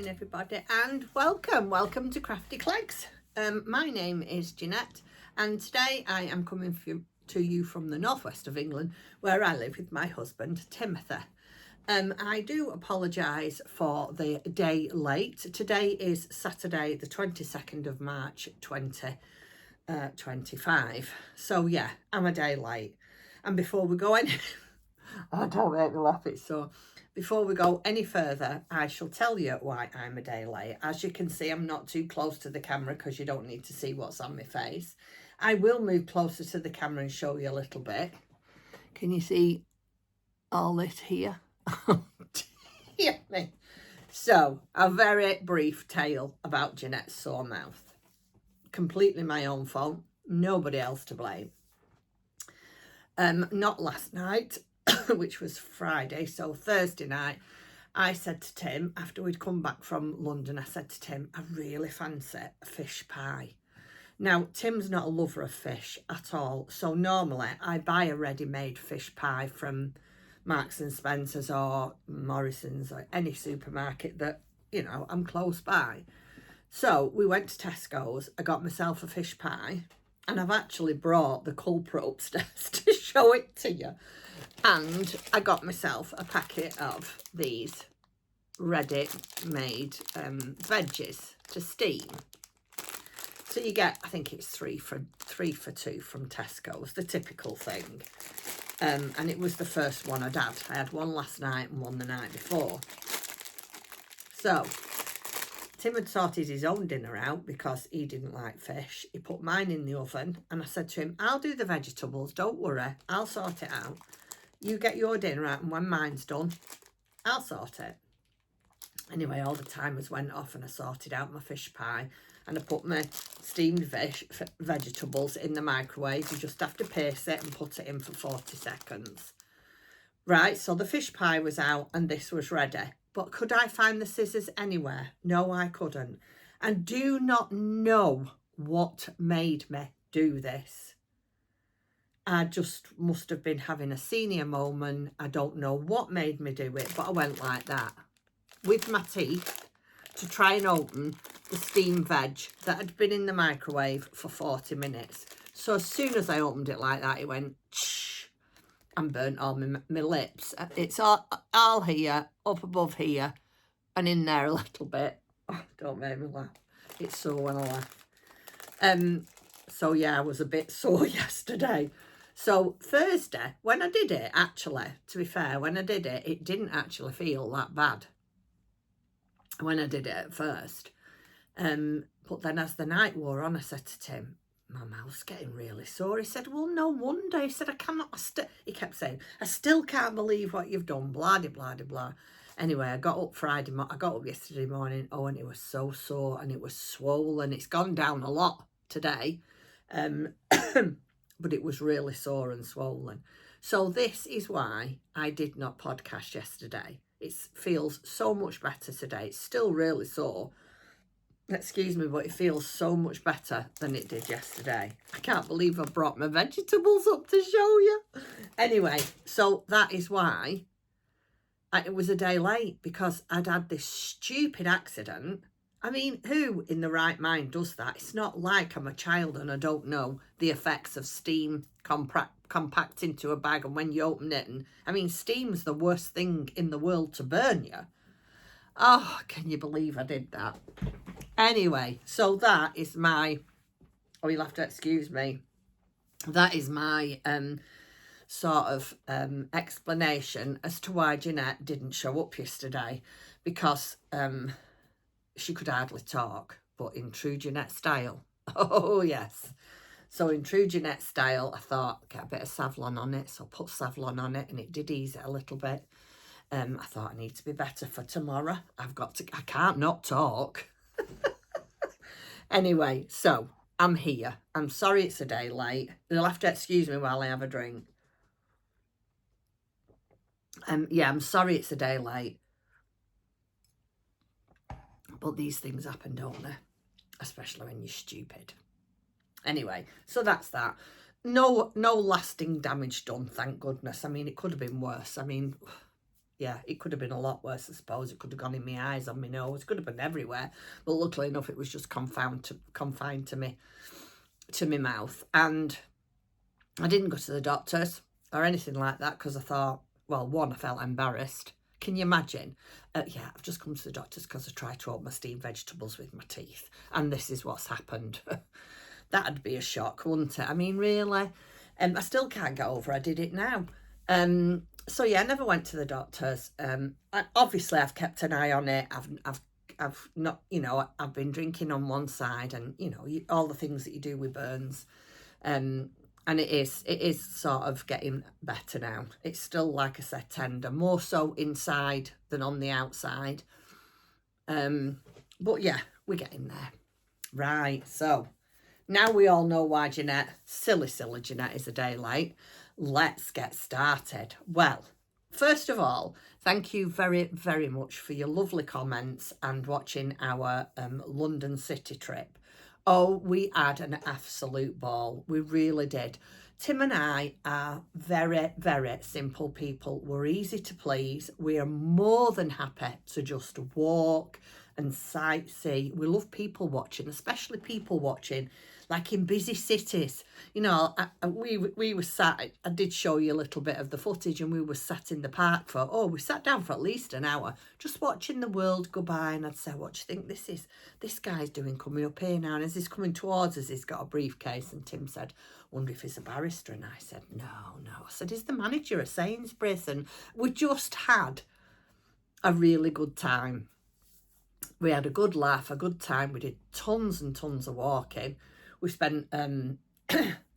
morning everybody, and welcome to Crafty Clegs. My name is Jeanette, and today I am coming to you from the northwest of England, where I live with my husband Timothy. I do apologise for the day late. Today is Saturday the 22nd of March 2025, so yeah, I'm a day late. And before we go any don't make me laugh, it's so. Before we go any further, I shall tell you why I'm a day late. As you can see, I'm not too close to the camera because you don't need to see what's on my face. I will move closer to the camera and show you a little bit. Can you see all this here? Dear me. So, a very brief tale about Jeanette's sore mouth. Completely my own fault. Nobody else to blame. Not last night, which was Friday, so Thursday night, I said to Tim, after we'd come back from London, I said to Tim, I really fancy a fish pie. Now, Tim's not a lover of fish at all, so normally I buy a ready-made fish pie from Marks and Spencer's or Morrison's or any supermarket that, you know, I'm close by. So we went to Tesco's, I got myself a fish pie, and I've actually brought the culprit upstairs to show it to you. And I got myself a packet of these ready-made veggies to steam. So you get, I think it's three for two from Tesco's, the typical thing. And it was the first one I'd had. I had one last night and one the night before. So Tim had sorted his own dinner out because he didn't like fish. He put mine in the oven, and I said to him, I'll do the vegetables, don't worry, I'll sort it out. You get your dinner out, and when mine's done, I'll sort it. Anyway, all the timers went off and I sorted out my fish pie, and I put my steamed vegetables in the microwave. You just have to pace it and put it in for 40 seconds. Right, so the fish pie was out and this was ready. But could I find the scissors anywhere? No, I couldn't. And do not know what made me do this. I just must have been having a senior moment. I don't know what made me do it, but I went like that with my teeth to try and open the steamed veg that had been in the microwave for 40 minutes. So as soon as I opened it like that, it went shh and burnt all my lips. It's all here, up above here, and in there a little bit. Oh, don't make me laugh. It's so when I laugh. So yeah, I was a bit sore yesterday. So Thursday, when I did it, actually, to be fair, when I did it, it didn't actually feel that bad when I did it at first. But then as the night wore on, I said to Tim, my mouth's getting really sore. He said, well, no wonder. He said, he kept saying, I still can't believe what you've done, blah, blah, blah, blah. Anyway, I got up yesterday morning, oh, and it was so sore and it was swollen. It's gone down a lot today. But it was really sore and swollen. So this is why I did not podcast yesterday. It feels so much better today. It's still really sore. Excuse me, but it feels so much better than it did yesterday. I can't believe I brought my vegetables up to show you. Anyway, so that is why it was a day late, because I'd had this stupid accident. I mean, who in the right mind does that? It's not like I'm a child and I don't know the effects of steam compact into a bag, and when you open it, and I mean, steam's the worst thing in the world to burn you. Oh, can you believe I did that? Anyway, so that is my, oh, you'll have to excuse me. That is my sort of explanation as to why Jeanette didn't show up yesterday, because she could hardly talk, but in true Jeanette style, oh yes. So in true Jeanette style, I thought, get a bit of Savlon on it, so I put Savlon on it, and it did ease it a little bit. I thought I need to be better for tomorrow. I can't not talk. Anyway, so I'm here. I'm sorry it's a day late. You'll have to excuse me while I have a drink. Yeah, I'm sorry it's a day late. But these things happen, don't they? Especially when you're stupid. Anyway, so that's that. No lasting damage done, thank goodness. I mean, it could have been worse. I mean, yeah, it could have been a lot worse, I suppose. It could have gone in my eyes, on my nose, it could have been everywhere. But luckily enough, it was just confined to my mouth. And I didn't go to the doctors or anything like that because I thought, well, one, I felt embarrassed. Can you imagine? Yeah, I've just come to the doctors because I tried to open my steamed vegetables with my teeth, and this is what's happened. That'd be a shock, wouldn't it? I mean, really? I still can't get over I did it now. So yeah, I never went to the doctors. Obviously, I've kept an eye on it. I've not, you know, I've been drinking on one side, and you know, all the things that you do with burns. And it is sort of getting better now. It's still, like I said, tender, more so inside than on the outside. But yeah, we're getting there. Right, so now we all know why Jeanette, silly Jeanette, is a day late. Let's get started. Well, first of all, thank you very, very much for your lovely comments and watching our London city trip. Oh, we had an absolute ball. We really did. Tim and I are very, very simple people. We're easy to please. We are more than happy to just walk and sightsee. We love people watching, especially people watching like in busy cities. You know, we were sat, I did show you a little bit of the footage, and we were sat in the park we sat down for at least an hour just watching the world go by. And I'd say, what do you think this guy's doing coming up here now? And as he's coming towards us, he's got a briefcase. And Tim said, wonder if he's a barrister. And I said, no. I said, he's the manager at Sainsbury's. And we just had a really good time. We had a good laugh, a good time. We did tons and tons of walking. We spent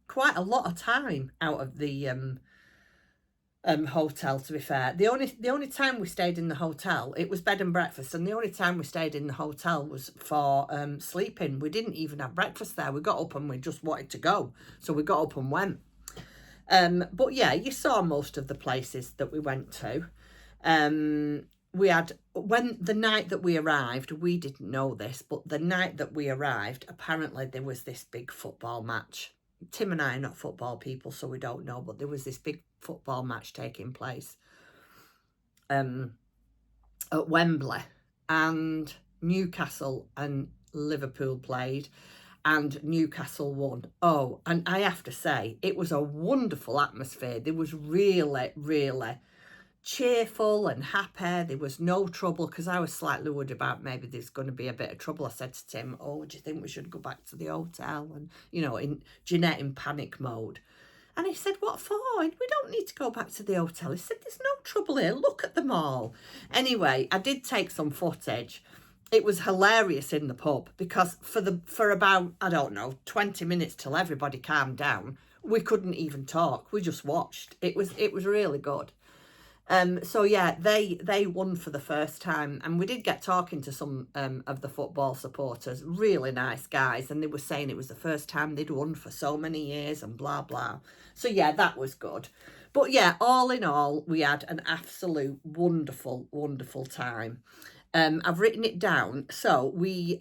quite a lot of time out of the hotel, to be fair. The only time we stayed in the hotel, it was bed and breakfast, and the only time we stayed in the hotel was for sleeping. We didn't even have breakfast there. We got up and we just wanted to go, so we got up and went. But yeah, you saw most of the places that we went to. We had, when the night that we arrived, we didn't know this, but the night that we arrived, apparently there was this big football match. Tim and I are not football people, so we don't know, but there was this big football match taking place at Wembley, and Newcastle and Liverpool played, and Newcastle won. Oh, and I have to say, it was a wonderful atmosphere. There was really, really cheerful and happy. There was no trouble, because I was slightly worried about maybe there's going to be a bit of trouble. I said to Tim, oh, do you think we should go back to the hotel? And, you know, Jeanette in panic mode. And he said, what for? We don't need to go back to the hotel. He said, there's no trouble here. Look at them all. Anyway, I did take some footage. It was hilarious in the pub, because for about, I don't know, 20 minutes till everybody calmed down, we couldn't even talk. We just watched. It was really good. So yeah, they won for the first time, and we did get talking to some of the football supporters, really nice guys, and they were saying it was the first time they'd won for so many years and blah blah. So yeah, that was good. But yeah, all in all, we had an absolute wonderful time. I've written it down. So we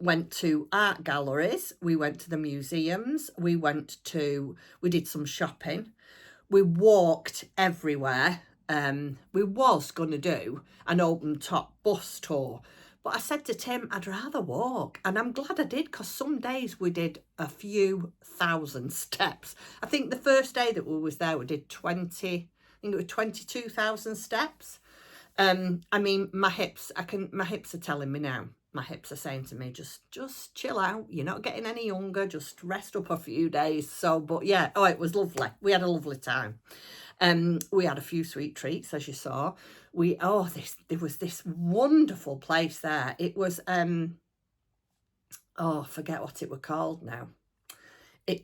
went to art galleries, we went to the museums, we did some shopping, we walked everywhere. We was going to do an open top bus tour, but I said to Tim, I'd rather walk, and I'm glad I did, because some days we did a few thousand steps. I think the first day that we was there, we did 22,000 steps. I mean, my hips are telling me now. My hips are saying to me, just chill out. You're not getting any younger. Just rest up a few days. So, but yeah, oh, it was lovely. We had a lovely time. We had a few sweet treats, as you saw. There was this wonderful place there. It was, I forget what it were called now. I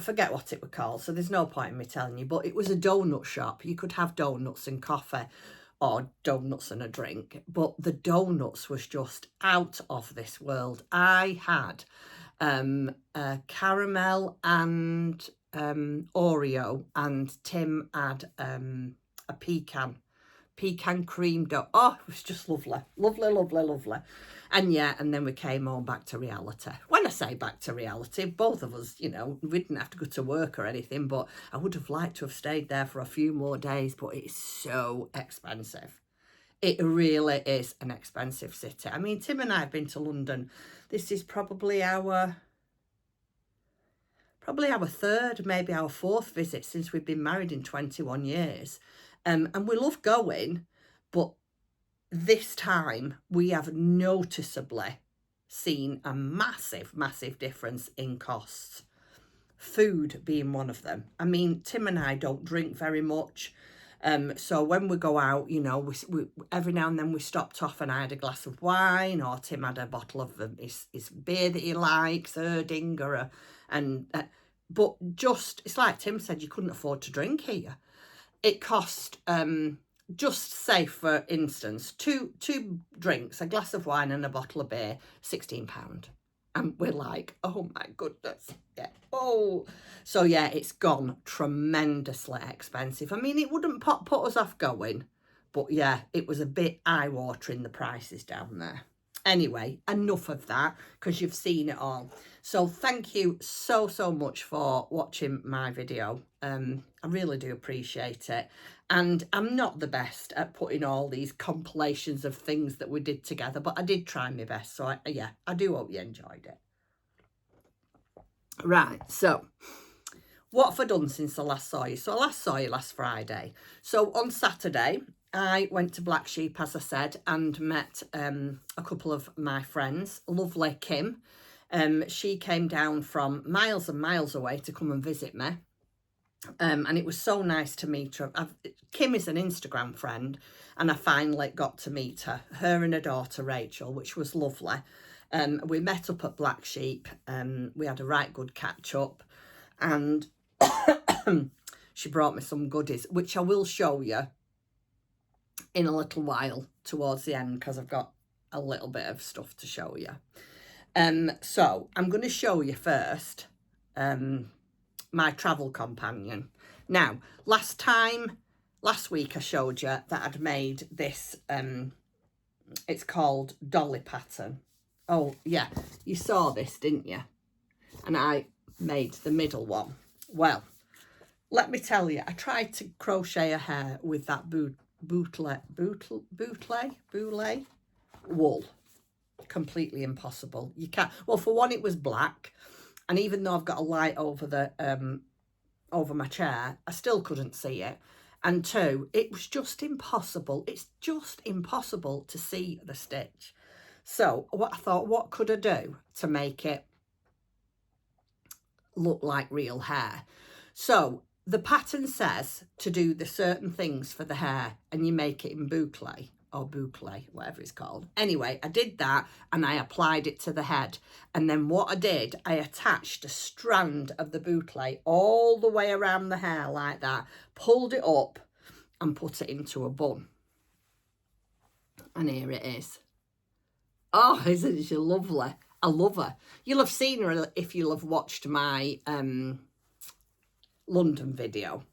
forget what it were called. So there's no point in me telling you, but it was a donut shop. You could have donuts and coffee, or donuts and a drink, but the donuts was just out of this world. I had caramel and Oreo, and Tim had a pecan cream dough. Oh, it was just lovely. And yeah, and then we came on back to reality. When I say back to reality, both of us, you know, we didn't have to go to work or anything, but I would have liked to have stayed there for a few more days, but it's so expensive. It really is an expensive city. I mean, Tim and I have been to London. This is probably our third, maybe our fourth visit since we've been married in 21 years. And we love going, but this time we have noticeably seen a massive, massive difference in costs. Food being one of them. I mean, Tim and I don't drink very much. So when we go out, you know, we every now and then we stopped off and I had a glass of wine, or Tim had a bottle of his beer that he likes, Erding, but just, it's like Tim said, you couldn't afford to drink here. It cost, just say for instance, two drinks, a glass of wine and a bottle of beer, £16. And we're like, oh my goodness, yeah. Oh, so yeah, it's gone tremendously expensive. I mean, it wouldn't put us off going, but yeah, it was a bit eye-watering, the prices down there. Anyway, enough of that, because you've seen it all. So thank you so much for watching my video. I really do appreciate it. And I'm not the best at putting all these compilations of things that we did together, but I did try my best. So yeah, I do hope you enjoyed it. Right, so what have I done since I last saw you? So I last saw you last Friday. So on Saturday, I went to Black Sheep, as I said, and met a couple of my friends. Lovely Kim. She came down from miles and miles away to come and visit me. And it was so nice to meet her. Kim is an Instagram friend, and I finally got to meet her and her daughter Rachel, which was lovely. We met up at Black Sheep, we had a right good catch up, and she brought me some goodies, which I will show you in a little while towards the end, because I've got a little bit of stuff to show you. So I'm going to show you first my travel companion. Now, last week I showed you that I'd made this, it's called Dolly pattern. Oh yeah, you saw this, didn't you? And I made the middle one. Well, let me tell you, I tried to crochet a hair with that boucle wool. Completely impossible. You can't. Well, for one, it was black, and even though I've got a light over the over my chair, I still couldn't see it. And two, it was just impossible. It's just impossible to see the stitch. So what I thought, what could I do to make it look like real hair? So the pattern says to do the certain things for the hair, and you make it in boucle, or boucle, whatever it's called. Anyway, I did that and I applied it to the head. And then what I did, I attached a strand of the boucle all the way around the hair like that, pulled it up and put it into a bun. And here it is. Oh, isn't she lovely? I love her. You'll have seen her if you'll have watched my London video.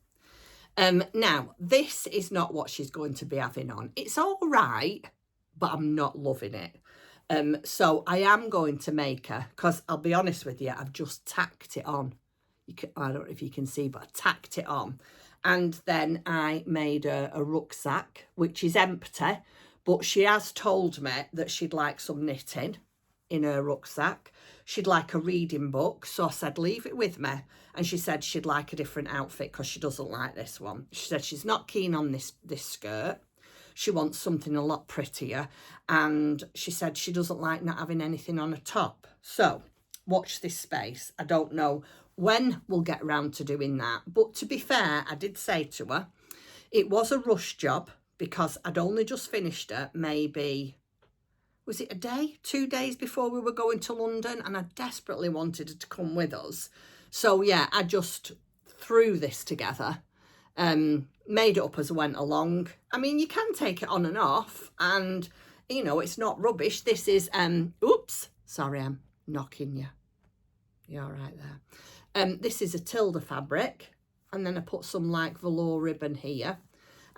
Now, this is not what she's going to be having on. It's all right, but I'm not loving it. So I am going to make her, because I'll be honest with you, I've just tacked it on. I don't know if you can see, but I tacked it on. And then I made a rucksack, which is empty, but she has told me that she'd like some knitting in her rucksack. She'd like a reading book, so I said leave it with me. And she said she'd like a different outfit because she doesn't like this one. She said she's not keen on this skirt. She wants something a lot prettier, and she said she doesn't like not having anything on her top. So watch this space. I don't know when we'll get around to doing that, but to be fair, I did say to her it was a rush job because I'd only just finished it, maybe, was it a day, 2 days before we were going to London, and I desperately wanted her to come with us. So yeah, I just threw this together, made it up as I went along. I mean, you can take it on and off, and you know, it's not rubbish. This is, oops, sorry, I'm knocking you. You're all right there. This is a Tilda fabric, and then I put some like velour ribbon here.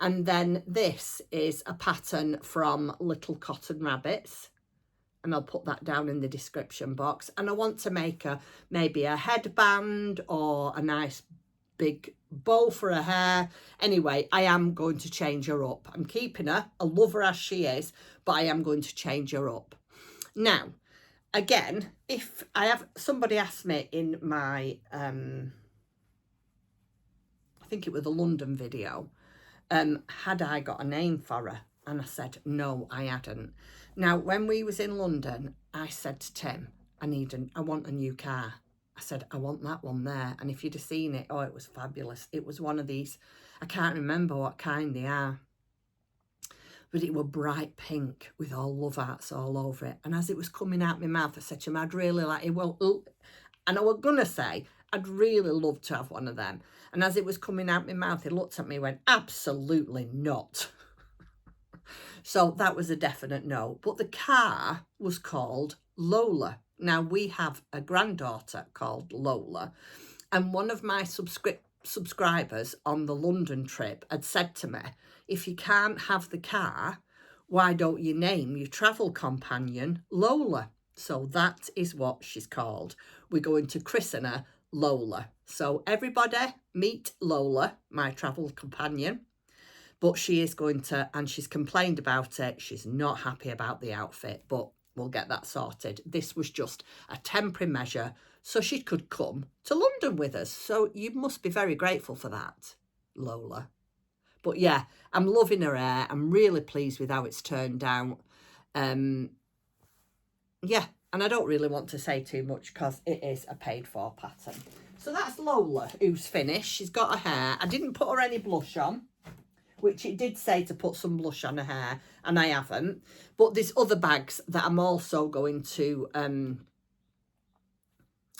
And then this is a pattern from Little Cotton Rabbits. and I'll put that down in the description box. And I want to make maybe a headband or a nice big bow for her hair. Anyway, I am going to change her up. I'm keeping her. I love her as she is, but I am going to change her up. Now, again, if I have somebody asked me in my I think it was the London video, had I got a name for her? And I said, no, I hadn't. Now, when we was in London, I said to Tim, I want a new car. I said, I want that one there. And if you'd have seen it, oh, it was fabulous. It was one of these, I can't remember what kind they are, but it were bright pink with all love hearts all over it. And as it was coming out my mouth, I said to him, I'd really like it. Well, and I was going to say, I'd really love to have one of them. And as it was coming out my mouth, he looked at me and went, absolutely not. So that was a definite no. But the car was called Lola. Now, we have a granddaughter called Lola. And one of my subscribers on the London trip had said to me, if you can't have the car, why don't you name your travel companion Lola? So that is what she's called. We're going to christen her Lola. So everybody meet Lola, my travel companion. But she is going to, and she's complained about it. She's not happy about the outfit, but we'll get that sorted. This was just a temporary measure so she could come to London with us. So you must be very grateful for that, Lola. But yeah, I'm loving her hair. I'm really pleased with how it's turned out. Yeah, and I don't really want to say too much because it is a paid for pattern. So that's Lola, who's finished. She's got her hair. I didn't put her any blush on, which it did say to put some blush on her hair, and I haven't. But there's other bags that I'm also going to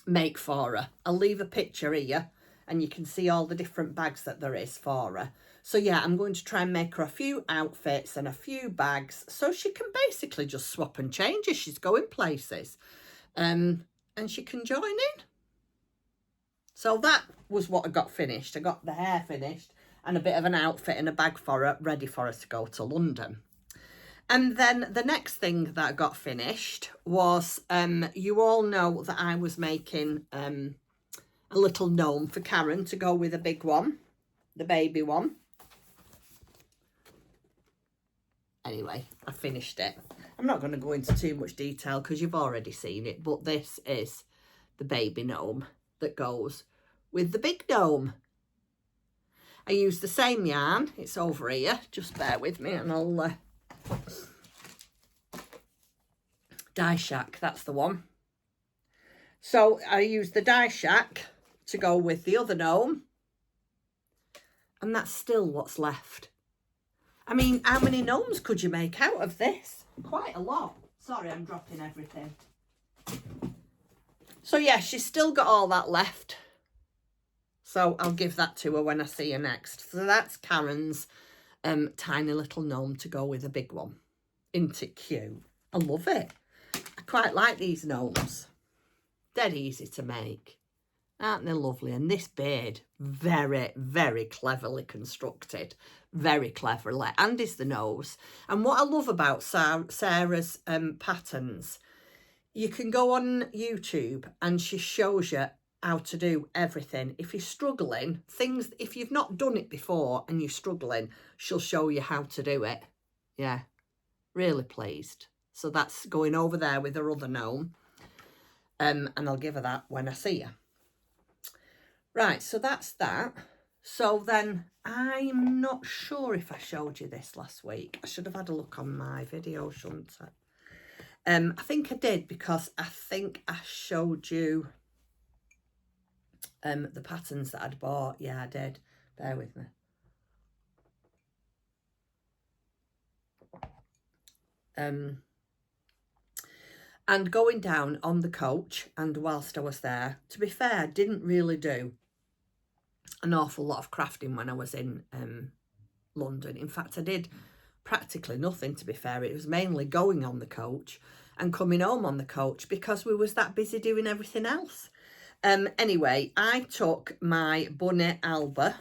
make for her. I'll leave a picture here, and you can see all the different bags that there is for her. So yeah, I'm going to try and make her a few outfits and a few bags so she can basically just swap and change as she's going places. And she can join in. So that was what I got finished. I got the hair finished and a bit of an outfit and a bag for her, ready for her to go to London. And then the next thing that I got finished was, you all know that I was making a little gnome for Karen to go with a big one, the baby one. Anyway, I finished it. I'm not going to go into too much detail because you've already seen it, but this is the baby gnome that goes with the big gnome. I used the same yarn. It's over here. Just bear with me and I'll... Die Shack, that's the one. So I used the Die Shack to go with the other gnome. And that's still what's left. I mean, how many gnomes could you make out of this? Quite a lot. Sorry, I'm dropping everything. So yeah, she's still got all that left. So I'll give that to her when I see her next. So that's Karen's tiny little gnome to go with a big one. Isn't it cute? I love it. I quite like these gnomes. Dead easy to make. Aren't they lovely? And this beard, very, very cleverly constructed. Very cleverly. And is the nose. And what I love about Sarah's patterns, you can go on YouTube and she shows you how to do everything. If you're struggling, if you've not done it before and you're struggling, she'll show you how to do it. Yeah, really pleased. So that's going over there with her other gnome. And I'll give her that when I see her. Right, so that's that. So then, I'm not sure if I showed you this last week. I should have had a look on my video, shouldn't I? I think I did, because I think I showed you the patterns that I'd bought. Yeah, I did. Bear with me. And going down on the coach, and whilst I was there, to be fair, I didn't really do an awful lot of crafting when I was in London. In fact, I did practically nothing, to be fair. It was mainly going on the coach and coming home on the coach because we was that busy doing everything else. Anyway, I took my bunny Alba.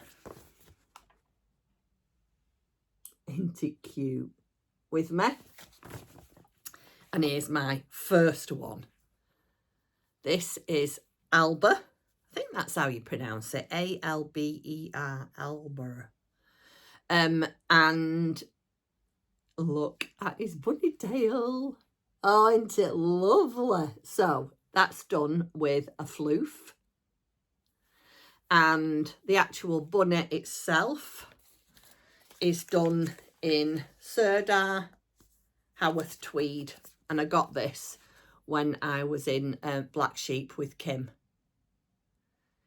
Isn't it cute? With me. And here's my first one. This is Alba. I think that's how you pronounce it. A-L-B-E-R, Alba. And look at his bunny tail. Oh, isn't it lovely? So that's done with a floof. And the actual bunny itself is done in Serdar Haworth tweed. And I got this when I was in Black Sheep with Kim.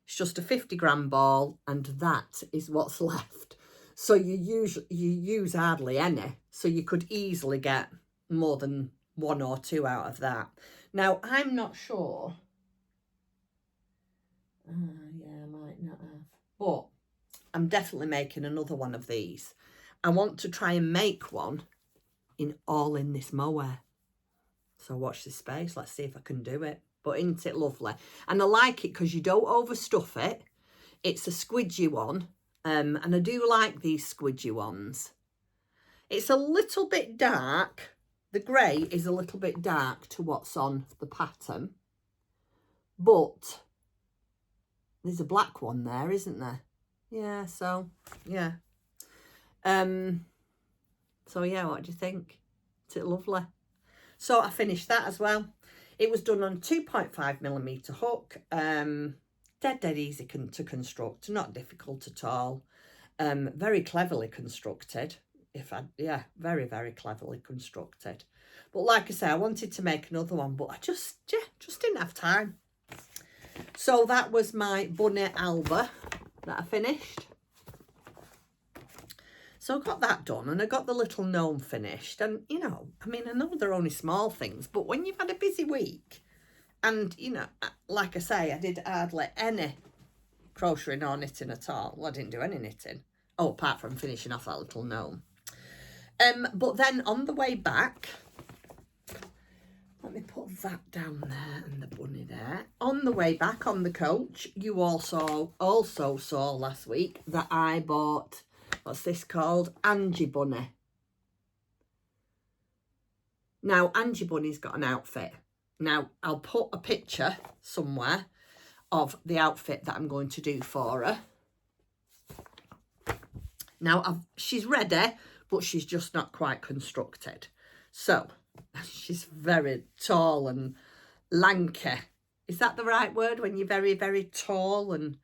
It's just a 50-gram ball, and that is what's left. So you use hardly any. So you could easily get more than 1 or 2 out of that. Now, I'm not sure. Yeah, I might not have. But I'm definitely making another one of these. I want to try and make one all in this mohair. So watch this space. Let's see if I can do it. But isn't it lovely? And I like it because you don't overstuff it. It's a squidgy one. And I do like these squidgy ones. It's a little bit dark. The grey is a little bit dark to what's on the pattern. But there's a black one there, isn't there? Yeah, so, yeah. So, yeah, what do you think? Is it lovely? So I finished that as well. It was done on 2.5mm hook. Dead easy to construct. Not difficult at all. Very cleverly constructed. Very, very cleverly constructed. But like I say, I wanted to make another one, but I just didn't have time. So that was my bunny Alba that I finished. So I got that done, and I got the little gnome finished. And, you know, I mean, I know they're only small things, but when you've had a busy week, and, you know, like I say, I did hardly any crocheting or knitting at all. Well, I didn't do any knitting. Oh, apart from finishing off that little gnome. But then on the way back, let me put that down there and the bunny there. On the way back on the coach, you also saw last week that I bought, what's this called? Angie Bunny. Now, Angie Bunny's got an outfit. Now, I'll put a picture somewhere of the outfit that I'm going to do for her. Now, she's ready, but she's just not quite constructed. So, she's very tall and lanky. Is that the right word when you're very, very tall? And,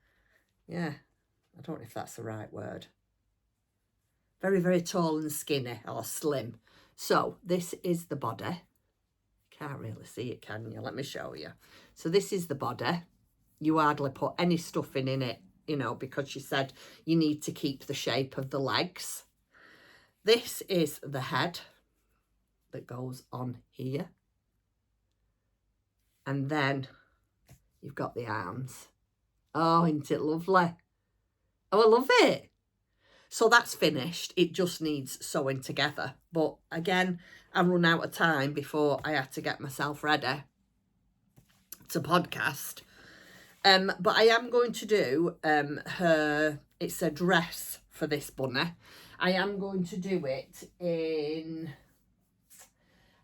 yeah, I don't know if that's the right word. Very, very tall and skinny or slim. So, this is the body. Can't really see it, can you? Let me show you. So, this is the body. You hardly put any stuffing in it, you know, because she said you need to keep the shape of the legs. This is the head that goes on here. And then you've got the arms. Oh, isn't it lovely? Oh, I love it. So that's finished. It just needs sewing together. But again, I run out of time before I had to get myself ready to podcast. But I am going to do it's a dress for this bunny. I am going to do it in,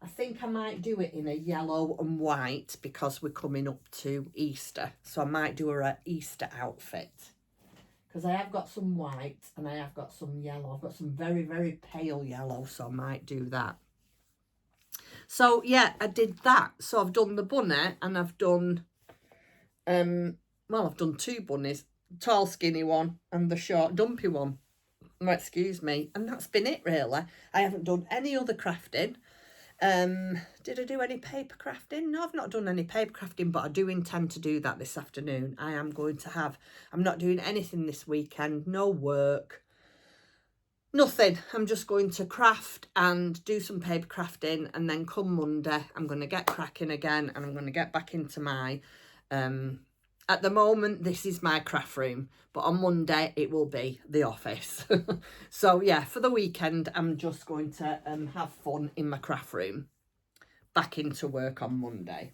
I think I might do it in a yellow and white because we're coming up to Easter. So I might do her an Easter outfit. Because I have got some white and I have got some yellow. I've got some very, very pale yellow, so I might do that. So, yeah, I did that. So I've done the bunny and I've done, I've done 2 bunnies. Tall, skinny one and the short, dumpy one. Oh, excuse me. And that's been it, really. I haven't done any other crafting. Did I do any paper crafting? No, I've not done any paper crafting, but I do intend to do that this afternoon. I'm not doing anything this weekend, no work, nothing. I'm just going to craft and do some paper crafting, and then come Monday, I'm going to get cracking again, and I'm going to get back into my, at the moment, this is my craft room, but on Monday, it will be the office. So, yeah, for the weekend, I'm just going to have fun in my craft room. Back into work on Monday.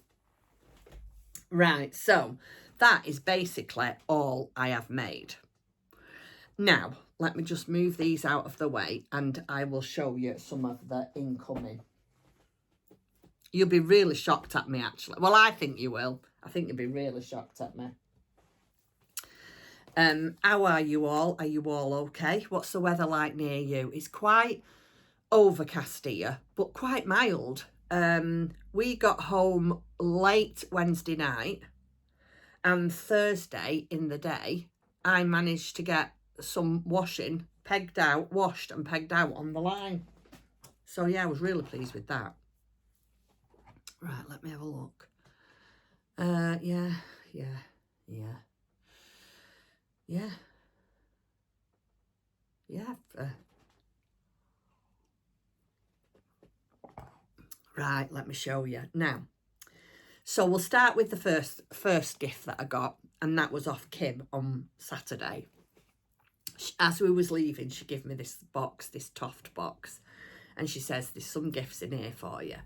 Right, so that is basically all I have made. Now, let me just move these out of the way and I will show you some of the incoming. You'll be really shocked at me, actually. Well, I think you will. I think you'll be really shocked at me. How are you all? Are you all okay? What's the weather like near you? It's quite overcast here, but quite mild. We got home late Wednesday night, and Thursday in the day, I managed to get some washing washed and pegged out on the line. So yeah, I was really pleased with that. Right, let me have a look. Yeah. Right, let me show you now. So we'll start with the first gift that I got, and that was off Kim on Saturday. As we was leaving, she gave me this box, this Toft box, and she says, there's some gifts in here for you.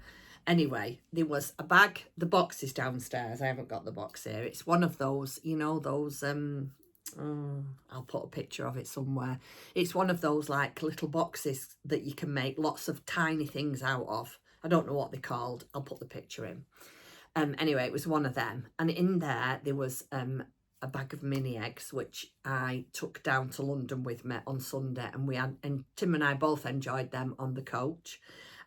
Anyway, there was a bag. The box is downstairs. I haven't got the box here. It's one of those, you know, those, I'll put a picture of it somewhere. It's one of those like little boxes that you can make lots of tiny things out of. I don't know what they're called. I'll put the picture in. Anyway, it was one of them. And in there was a bag of mini eggs, which I took down to London with me on Sunday. And Tim and I both enjoyed them on the coach.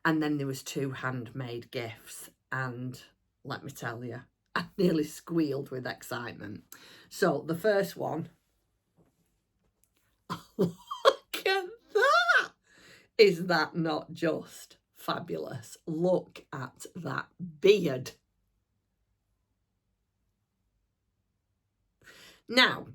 And then there was 2 handmade gifts. And let me tell you, I nearly squealed with excitement. So the first one, look at that! Is that not just fabulous? Look at that beard. Now,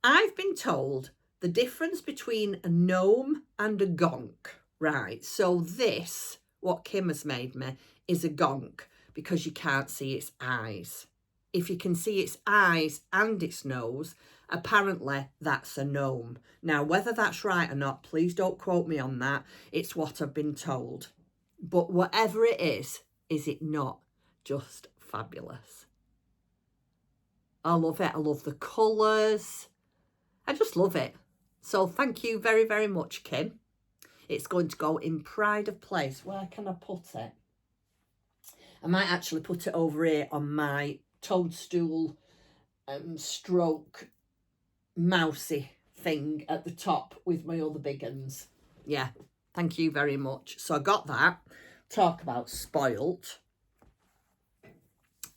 I've been told the difference between a gnome and a gonk, right? So this, what Kim has made me, is a gonk because you can't see its eyes. If you can see its eyes and its nose, apparently that's a gnome. Now, whether that's right or not, please don't quote me on that. It's what I've been told. But whatever it is it not just fabulous? I love it. I love the colours. I just love it. So thank you very, very much, Kim. It's going to go in pride of place. Where can I put it? I might actually put it over here on my toadstool stroke mousy thing at the top with my other big uns. Yeah, thank you very much. So I got that. Talk about spoilt.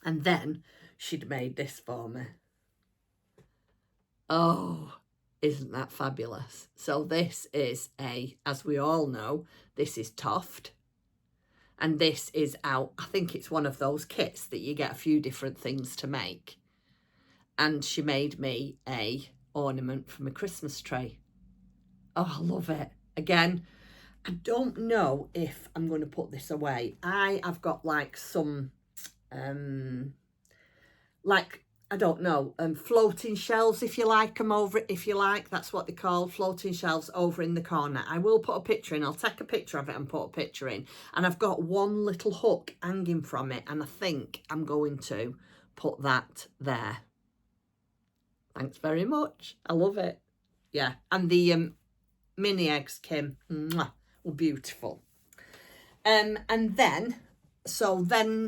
And then she'd made this for me. Oh, isn't that fabulous? So this is as we all know, this is Toft. And this is out, I think it's one of those kits that you get a few different things to make. And she made me a ornament for my Christmas tree. Oh, I love it. Again, I don't know if I'm going to put this away. I've got like some, I don't know, floating shelves, if you like them over, if you like, that's what they're called, floating shelves over in the corner. I will put a picture in. I'll take a picture of it and put a picture in. And I've got one little hook hanging from it, and I think I'm going to put that there. Thanks very much. I love it. Yeah, and the mini eggs, Kim, were beautiful. And then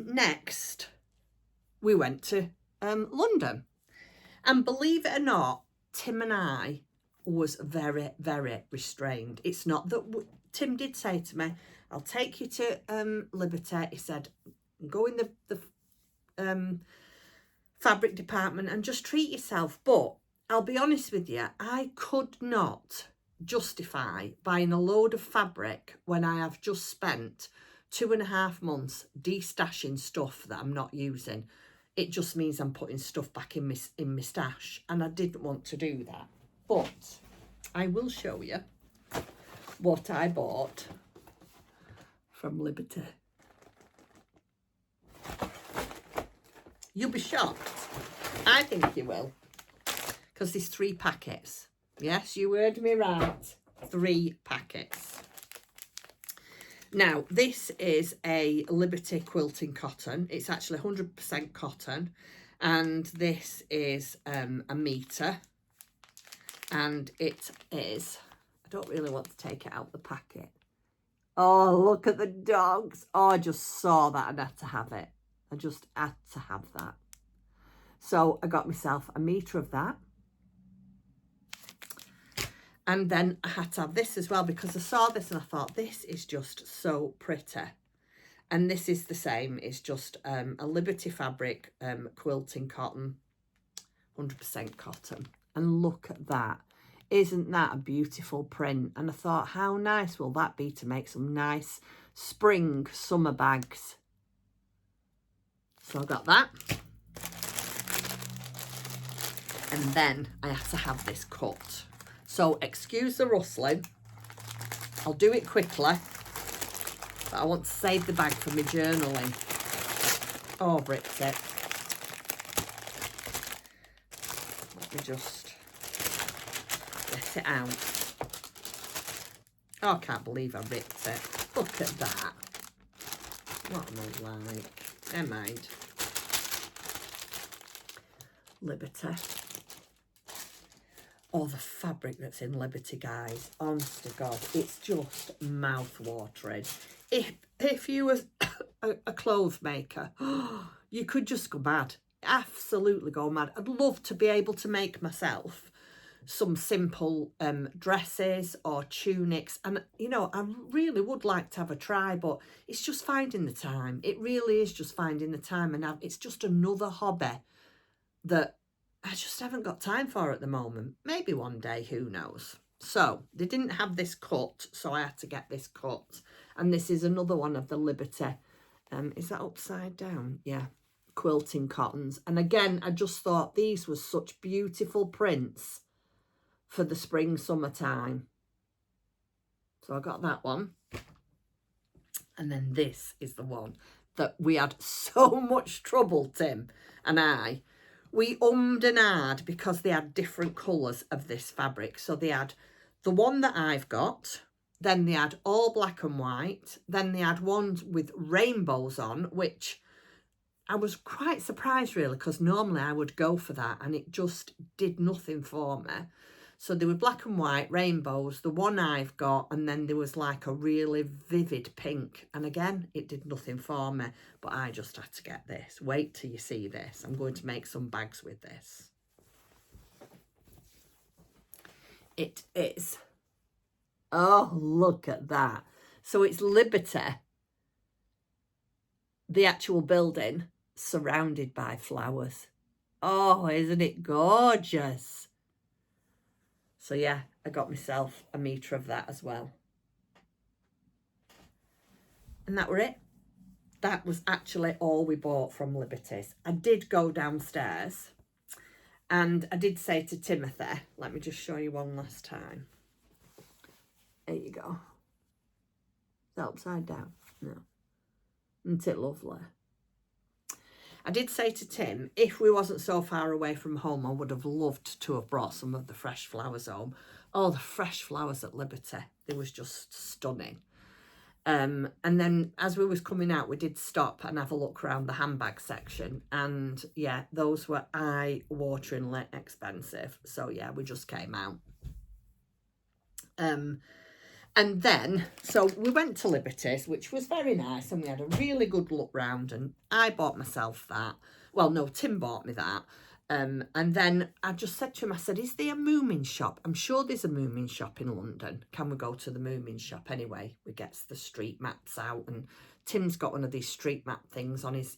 next, we went to London. And believe it or not, Tim and I was very, very restrained. It's not that Tim did say to me, I'll take you to Liberty. He said, go in the fabric department and just treat yourself. But I'll be honest with you, I could not justify buying a load of fabric when I have just spent 2.5 months destashing stuff that I'm not using. It just means I'm putting stuff back in my stash, and I didn't want to do that. But I will show you what I bought from Liberty. You'll be shocked. I think you will, because there's 3 packets. Yes, you heard me right. 3 packets. Now, this is a Liberty quilting cotton. It's actually 100% cotton. And this is a metre. And it is, I don't really want to take it out the packet. Oh, look at the dogs. Oh, I just saw that and had to have it. I just had to have that. So I got myself a metre of that. And then I had to have this as well because I saw this and I thought, this is just so pretty. And this is the same. It's just a Liberty fabric quilting cotton, 100% cotton. And look at that. Isn't that a beautiful print? And I thought, how nice will that be to make some nice spring summer bags? So I got that. And then I had to have this cut. So excuse the rustling. I'll do it quickly. But I want to save the bag for my journaling. Oh, ripped it. Let me just get it out. Oh, I can't believe I ripped it. Look at that. What am I like? Never mind. Liberty. Oh, the fabric that's in Liberty, guys. Honest to God, it's just mouth-watering. If you was a clothes maker, you could just go mad. Absolutely go mad. I'd love to be able to make myself some simple dresses or tunics. And, you know, I really would like to have a try, but it's just finding the time. It really is just finding the time. And it's just another hobby that I just haven't got time for at the moment. Maybe one day, who knows. So they didn't have this cut, so I had to get this cut. And this is another one of the Liberty. Is that upside down? Yeah. Quilting cottons. And again, I just thought these were such beautiful prints for the spring, summertime. So I got that one. And then this is the one that we had so much trouble, Tim and I. We ummed and ahed because they had different colours of this fabric. So they had the one that I've got, then they had all black and white, then they had ones with rainbows on, which I was quite surprised really, because normally I would go for that and it just did nothing for me. So they were black and white, rainbows, the one I've got, and then there was like a really vivid pink. And again, it did nothing for me, but I just had to get this. Wait till you see this. I'm going to make some bags with this. It is. Oh, look at that. So it's Liberty, the actual building, surrounded by flowers. Oh, isn't it gorgeous? So yeah, I got myself a metre of that as well. And that were it. That was actually all we bought from Liberty's. I did go downstairs and I did say to Timothy, let me just show you one last time. There you go. Is that upside down? No. Isn't it lovely? I did say to Tim, if we wasn't so far away from home, I would have loved to have brought some of the fresh flowers home. Oh, the fresh flowers at Liberty. They was just stunning. And then as we was coming out, we did stop and have a look around the handbag section. And yeah, those were eye-wateringly expensive. So yeah, we just came out. And then, so we went to Liberty's, which was very nice, and we had a really good look round, and I bought myself that. Well, no, Tim bought me that. And then I just said to him, I said, is there a Moomin shop? I'm sure there's a Moomin shop in London. Can we go to the Moomin shop anyway? We gets the street maps out, and Tim's got one of these street map things on his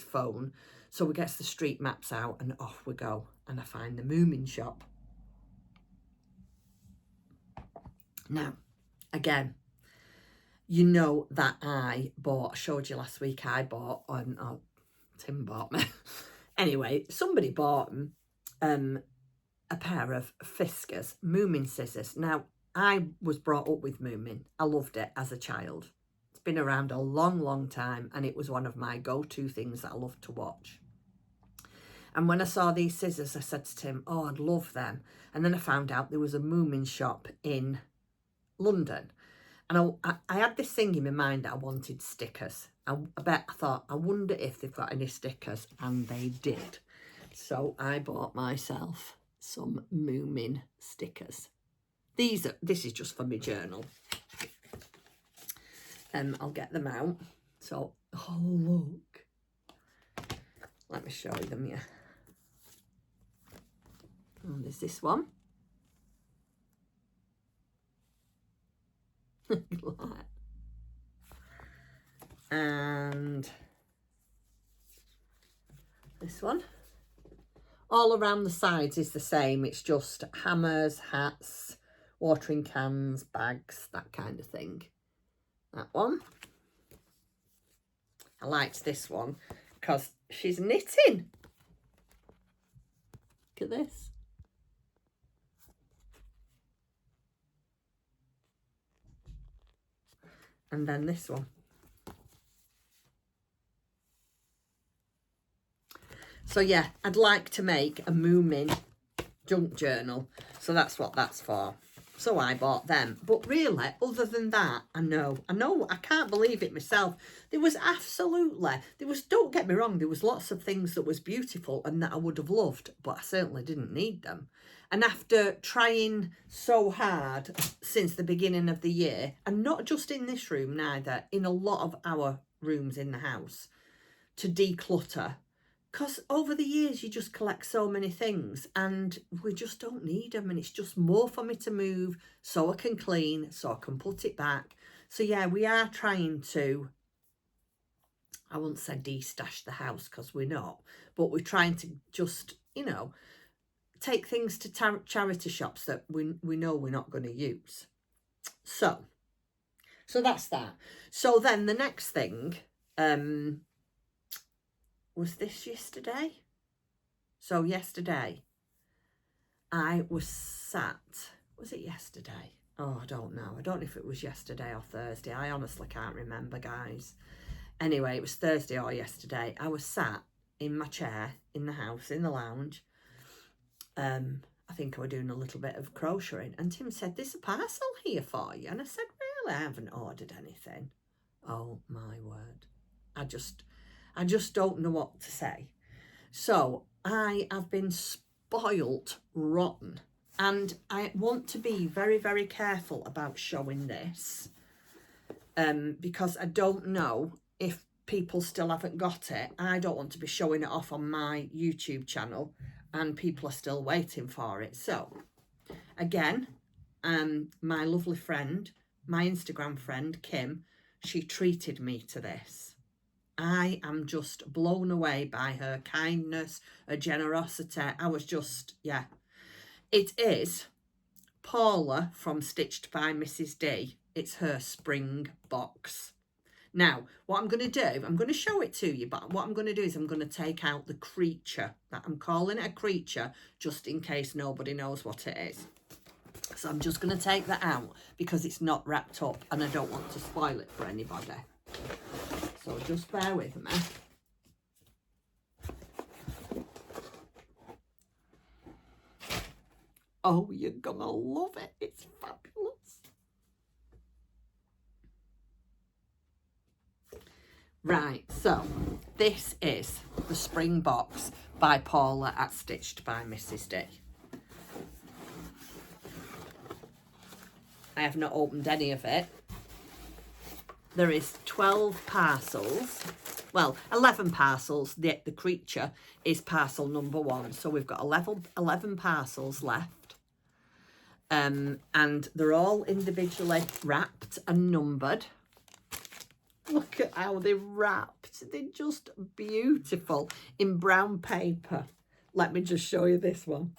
phone. So we gets the street maps out, and off we go. And I find the Moomin shop. Now, again, you know that I showed you last week, I bought, Tim bought me. Anyway, somebody bought a pair of Fiskars Moomin scissors. Now, I was brought up with Moomin. I loved it as a child. It's been around a long, long time, and it was one of my go-to things that I loved to watch. And when I saw these scissors, I said to Tim, oh, I'd love them. And then I found out there was a Moomin shop in London. And I had this thing in my mind that I wanted stickers. I thought, I wonder if they've got any stickers. And they did. So I bought myself some Moomin stickers. This is just for my journal. I'll get them out. So, oh look. Let me show you them, yeah. Oh, there's this one. And this one. All around the sides is the same. It's just hammers, hats, watering cans, bags, that kind of thing. That one. I liked this one because she's knitting. Look at this. And then this one. So yeah, I'd like to make a Moomin junk journal. So that's what that's for. So I bought them. But really, other than that, I know, I can't believe it myself. There was don't get me wrong, there was lots of things that was beautiful and that I would have loved, but I certainly didn't need them. And after trying so hard since the beginning of the year, and not just in this room neither, in a lot of our rooms in the house, to declutter, because over the years you just collect so many things and we just don't need them, and it's just more for me to move so I can clean, so I can put it back. So yeah, we are trying to, I wouldn't say de-stash the house because we're not, but we're trying to just, you know, take things to charity shops that we know we're not going to use. So that's that. So then the next thing, was this yesterday? So yesterday, I was sat, was it yesterday? Oh, I don't know. I don't know if it was yesterday or Thursday. I honestly can't remember, guys. Anyway, it was Thursday or yesterday. I was sat in my chair in the house, in the lounge. I think I was doing a little bit of crocheting. And Tim said, there's a parcel here for you. And I said, really? I haven't ordered anything. Oh, my word. I just don't know what to say. So I have been spoilt rotten, and I want to be very, very careful about showing this, because I don't know if people still haven't got it. I don't want to be showing it off on my YouTube channel and people are still waiting for it. So again, my lovely friend, my Instagram friend Kim, she treated me to this. I am just blown away by her kindness, her generosity. I was just, yeah. It is Paula from Stitched by Mrs. D. It's her spring box. Now, what I'm going to do, I'm going to show it to you, but what I'm going to do is I'm going to take out the creature. That I'm calling it a creature, just in case nobody knows what it is. So I'm just going to take that out because it's not wrapped up and I don't want to spoil it for anybody. So just bear with me. Oh, you're gonna love it. It's fabulous. Right, so this is the spring box by Paula at Stitched by Mrs. D. I have not opened any of it. There is 12 parcels. Well, 11 parcels. The creature is parcel number 1. So we've got 11 parcels left. And they're all individually wrapped and numbered. Look at how they're wrapped. They're just beautiful in brown paper. Let me just show you this one.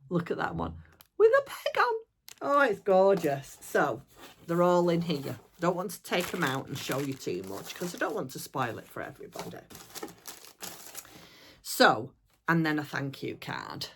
Look at that one with a peg on. Oh, it's gorgeous. So they're all in here. Don't want to take them out and show you too much because I don't want to spoil it for everybody. So, and then a thank you card.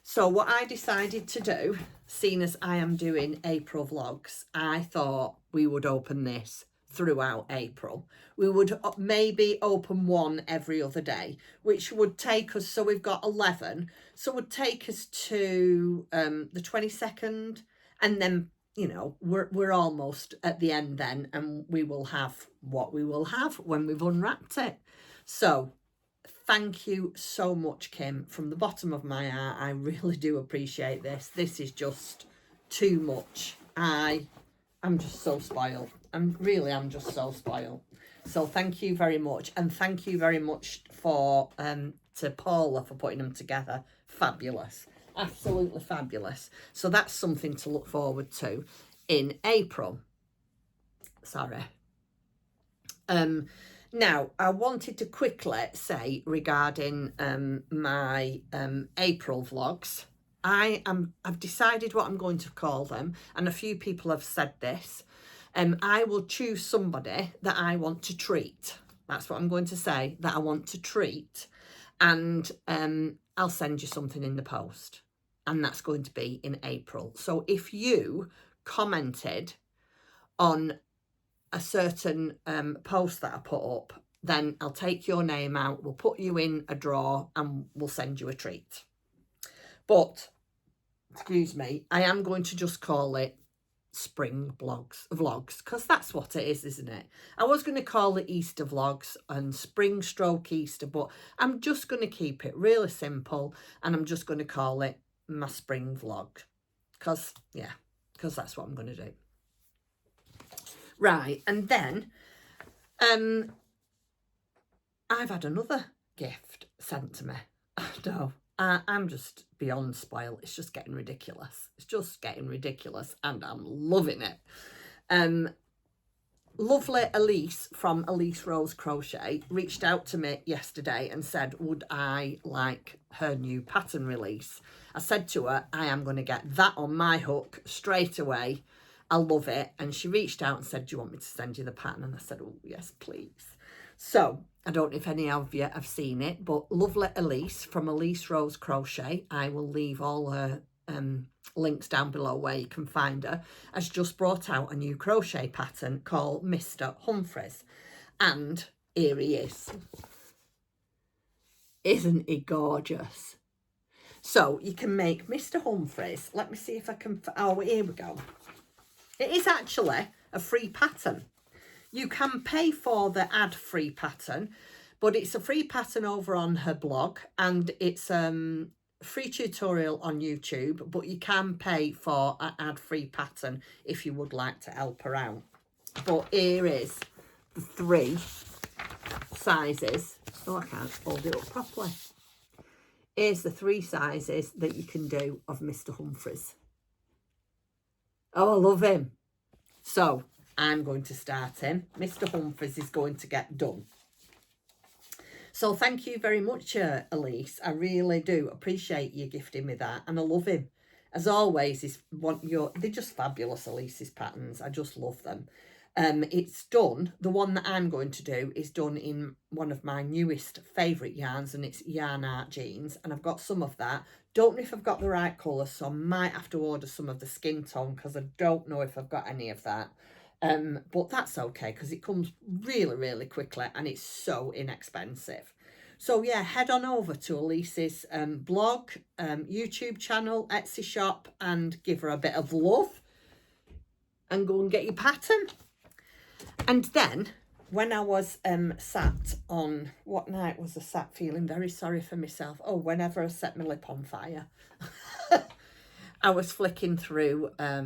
So what I decided to do, seeing as I am doing April vlogs, I thought we would open this throughout April. We would maybe open one every other day, which would take us, so we've got 11, so it would take us to the 22nd, and then, you know, we're almost at the end then, and we will have what we will have when we've unwrapped it. So thank you so much, Kim, from the bottom of my heart. I really do appreciate this. This is just too much. I I'm just so spoiled. I'm just so spoiled. So thank you very much. And thank you very much for to Paula for putting them together. Fabulous. Absolutely fabulous. So that's something to look forward to in April. Sorry. Now, I wanted to quickly say regarding my April vlogs. I've decided what I'm going to call them, and a few people have said this. I will choose somebody that I want to treat. That's what I'm going to say, that I want to treat. And I'll send you something in the post. And that's going to be in April. So if you commented on a certain post that I put up, then I'll take your name out, we'll put you in a draw, and we'll send you a treat. But, excuse me, I am going to just call it spring vlogs, because that's what it is, isn't it? I was going to call it Easter vlogs and spring stroke Easter, but I'm just going to keep it really simple, and I'm just going to call it my spring vlog, because that's what I'm going to do. Right, and then I've had another gift sent to me. No, I'm just beyond spoiled. It's just getting ridiculous. It's just getting ridiculous, and I'm loving it. Lovely Elise from Elise Rose Crochet reached out to me yesterday and said, would I like her new pattern release? I said to her, I am going to get that on my hook straight away. I love it. And she reached out and said, do you want me to send you the pattern? And I said, oh, yes, please. So I don't know if any of you have seen it, but lovely Elise from Elise Rose Crochet, I will leave all her links down below where you can find her, has just brought out a new crochet pattern called Mr. Humphreys. And here he is. Isn't he gorgeous? So you can make Mr. Humphreys. Let me see if I can, oh, here we go. It is actually a free pattern. You can pay for the ad-free pattern, but it's a free pattern over on her blog, and it's free tutorial on YouTube, but you can pay for an ad-free pattern if you would like to help her out. But here is the 3 sizes. Oh, I can't hold it up properly. Here's the 3 sizes that you can do of Mr. Humphreys. Oh, I love him. So I'm going to start him. Mr. Humphreys is going to get done. So thank you very much, Elise. I really do appreciate you gifting me that, and I love him. As always, they're just fabulous, Elise's patterns. I just love them. It's done. The one that I'm going to do is done in one of my newest favourite yarns, and it's Yarn Art Jeans, and I've got some of that. Don't know if I've got the right colour, so I might have to order some of the skin tone, because I don't know if I've got any of that. But that's okay, because it comes really, really quickly, and it's so inexpensive. So yeah, head on over to Elise's blog, YouTube channel, Etsy shop, and give her a bit of love, and go and get your pattern. And then when I was sat on, what night was I sat feeling very sorry for myself? Oh, whenever I set my lip on fire. I was flicking through, I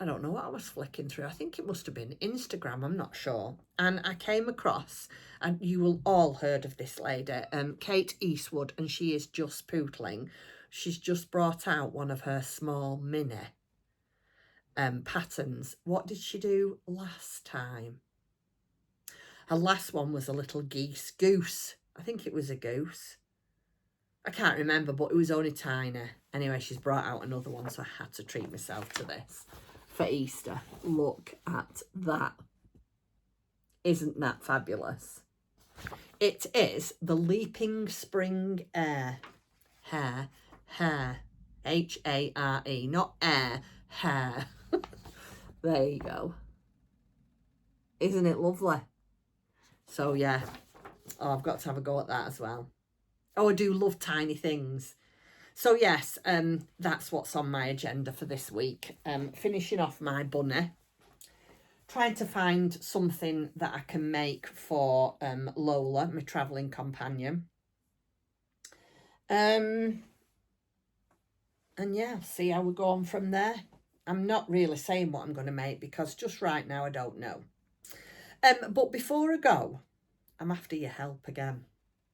don't know what I was flicking through. I think it must have been Instagram, I'm not sure. And I came across, and you will all heard of this lady, Kate Eastwood, and she is just pootling. She's just brought out one of her small mini patterns. What did she do last time? Her last one was a little goose. I think it was a goose. I can't remember, but it was only tiny. Anyway, she's brought out another one, so I had to treat myself to this for Easter. Look at that. Isn't that fabulous? It is the Leaping Spring Hare. H-A-R-E, not air, hair. There you go. Isn't it lovely? So yeah, oh, I've got to have a go at that as well. Oh, I do love tiny things. So yes, that's what's on my agenda for this week. Finishing off my bunny. Trying to find something that I can make for Lola, my travelling companion. And yeah, see how we go on from there. I'm not really saying what I'm going to make because just right now I don't know. But before I go, I'm after your help again.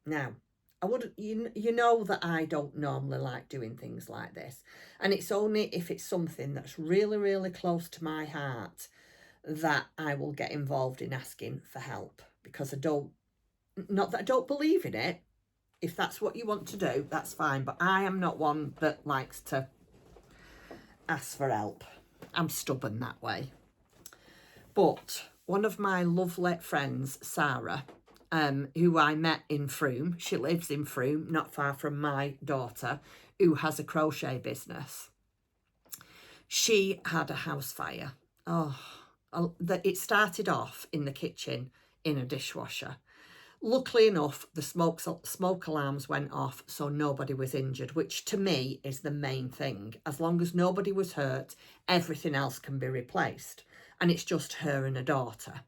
Now, I wouldn't, you know that I don't normally like doing things like this. And it's only if it's something that's really, really close to my heart that I will get involved in asking for help. Because not that I don't believe in it. If that's what you want to do, that's fine. But I am not one that likes to ask for help. I'm stubborn that way. But one of my lovely friends, Sara, who I met in Frome, she lives in Frome, not far from my daughter, who has a crochet business. She had a house fire. It started off in the kitchen in a dishwasher. Luckily enough, the smoke alarms went off, so nobody was injured, which to me is the main thing. As long as nobody was hurt, everything else can be replaced. And it's just her and her daughter.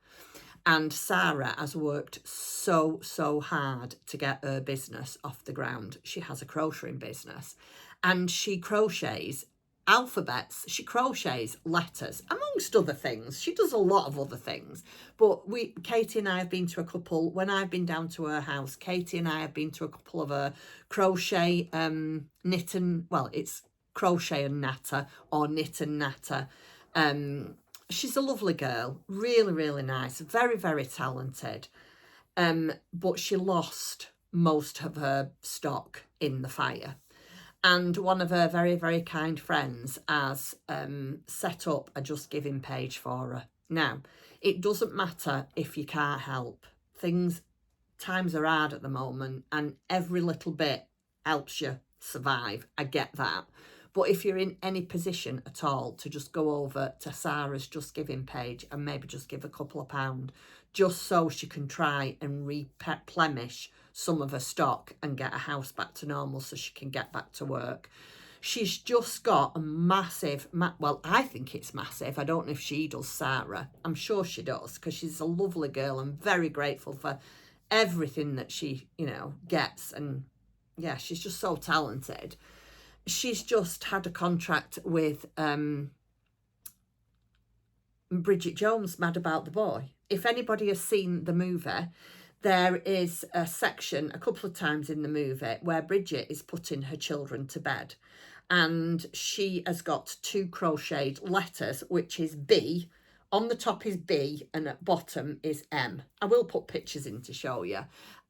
And Sara has worked so hard to get her business off the ground. She has a crocheting business and she crochets alphabets, she crochets letters, amongst other things. She does a lot of other things. But Katie and I have been to a couple, when I've been down to her house, Katie and I have been to a couple of her crochet, knit and, well, it's crochet and natter or knit and natter. She's a lovely girl, really, really nice, very, very talented. But she lost most of her stock in the fire. And one of her very, very kind friends has set up a Just Giving page for her. Now, it doesn't matter if you can't help. Times are hard at the moment and every little bit helps you survive. I get that. But if you're in any position at all to just go over to Sara's Just Giving page and maybe just give a couple of pounds, just so she can try and replenish some of her stock and get her house back to normal so she can get back to work. She's just got a massive, well, I think it's massive. I don't know if she does, Sara. I'm sure she does because she's a lovely girl. I'm very grateful for everything that she, gets. And yeah, she's just so talented. She's just had a contract with Bridget Jones' Mad About the Boy. If anybody has seen the movie, there is a section a couple of times in the movie where Bridget is putting her children to bed. And she has got 2 crocheted letters, which is B. On the top is B and at bottom is M. I will put pictures in to show you.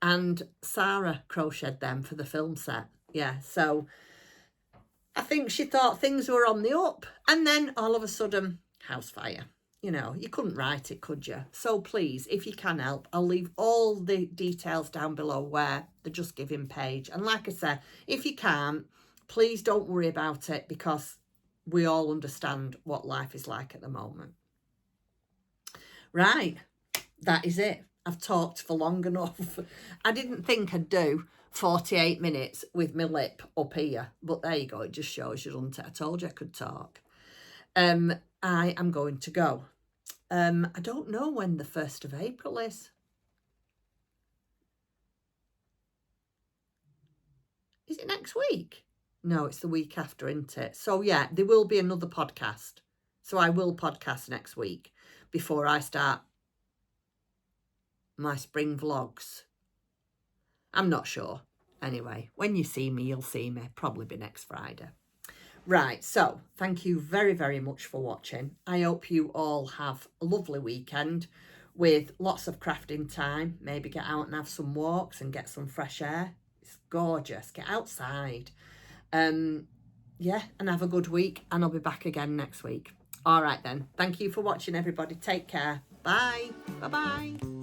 And Sara crocheted them for the film set. Yeah, so I think she thought things were on the up. And then all of a sudden, house fire. You couldn't write it, could you? So please, if you can help, I'll leave all the details down below where the Just Giving page. And like I said, if you can't, please don't worry about it because we all understand what life is like at the moment. Right, that is it. I've talked for long enough. I didn't think I'd do 48 minutes with my lip up here, but there you go. It just shows you, doesn't it? I told you I could talk. I am going to go. I don't know when the 1st of April is. Is it next week? No, it's the week after, isn't it? So yeah, there will be another podcast. So I will podcast next week before I start my spring vlogs. I'm not sure. Anyway, when you see me, you'll see me. Probably be next Friday. Right, so thank you very, very much for watching. I hope you all have a lovely weekend with lots of crafting time. Maybe get out and have some walks and get some fresh air. It's gorgeous. Get outside. Yeah, and have a good week. And I'll be back again next week. All right then. Thank you for watching, everybody. Take care. Bye. Bye-bye.